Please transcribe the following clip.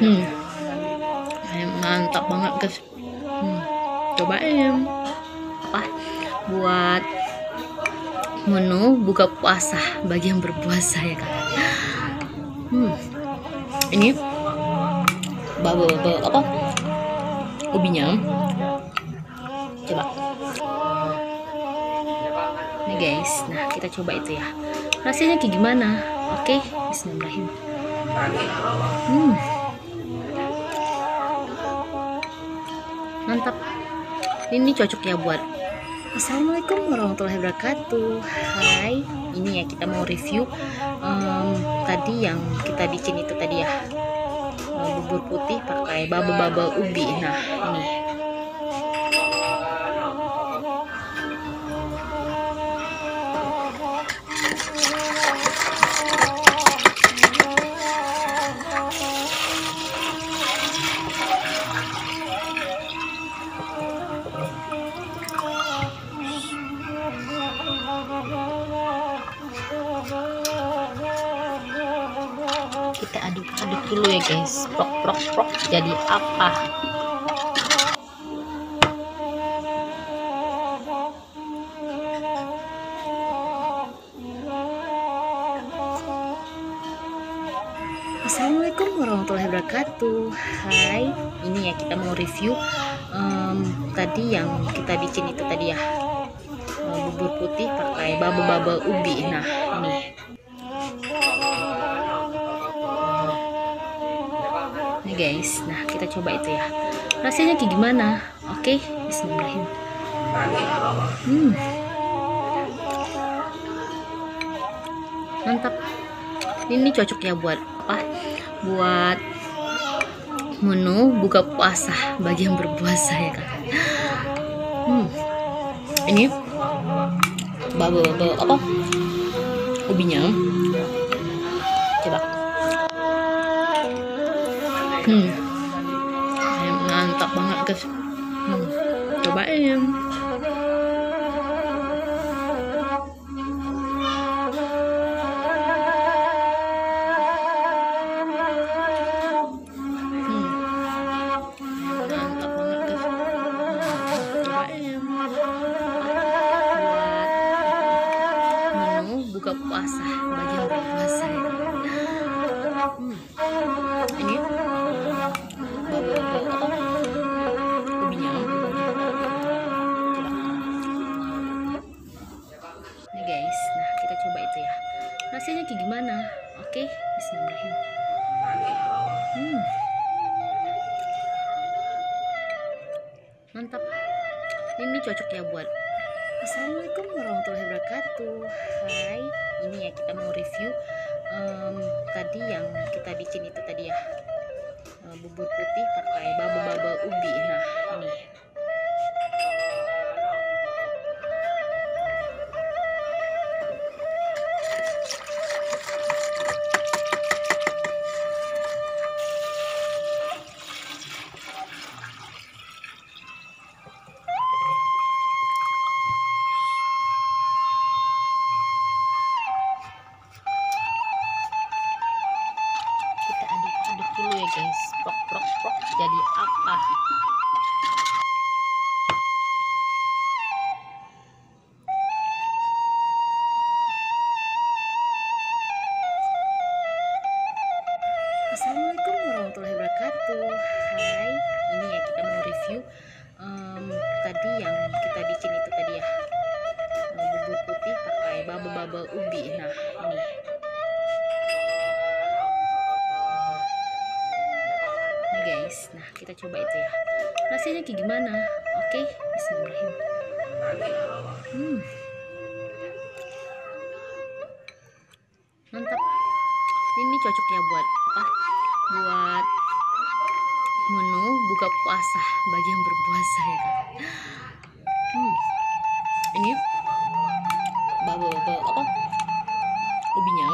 Hmm, mantap banget guys. Cobain apa buat menu buka puasa bagi yang berpuasa ya kan. Ini bubble apa ubinya, coba nih guys. Nah kita coba itu ya, rasanya kayak gimana. Oke, bismillahirrahmanirrahim. Mantap, ini cocok ya buat Assalamualaikum warahmatullahi wabarakatuh. Hai, ini ya kita mau review tadi yang kita bikin itu tadi ya, bubur putih pakai bubble ubi. Nah ini kita aduk-aduk dulu ya guys. Prok prok prok, jadi apa? Assalamualaikum warahmatullahi wabarakatuh. Hai, ini ya kita mau review tadi yang kita bikin itu tadi ya, bubur putih pakai bubble ubi. Nah ini nih guys. Nah kita coba itu ya, rasanya kayak gimana. Oke, bismillahirrahmanirrahim. Mantap, ini cocok ya buat apa, buat menu buka puasa bagi yang berpuasa ya kan. Ini bubble apa ubinya, coba. Mantap banget guys. Cobain. Buka puasa bagi yang berpuasa ya. Ini bubble apa ubinya, coba nih guys. Nah kita coba itu ya, rasanya kayak gimana. Oke, bismillahirrahmanirrahim. Mantap, ini cocok ya buat Assalamualaikum warahmatullahi wabarakatuh. Hai, ini ya kita mau review tadi yang kita bikin itu tadi ya, bubur putih pakai bubble ubi. Nah ini dulu ya guys. Prok prok prok, jadi apa? Assalamualaikum warahmatullahi wabarakatuh. Hai, ini ya kita mau review tadi yang kita bikin itu tadi ya, bubur putih pakai bubble ubi. Nah ini guys. Nah kita coba itu ya, rasanya kayak gimana. Oke, bismillahirrahmanirrahim. Mantap, ini cocok ya buat apa, buat menu buka puasa bagi yang berpuasa ya kan. Ini bubble apa ubinya,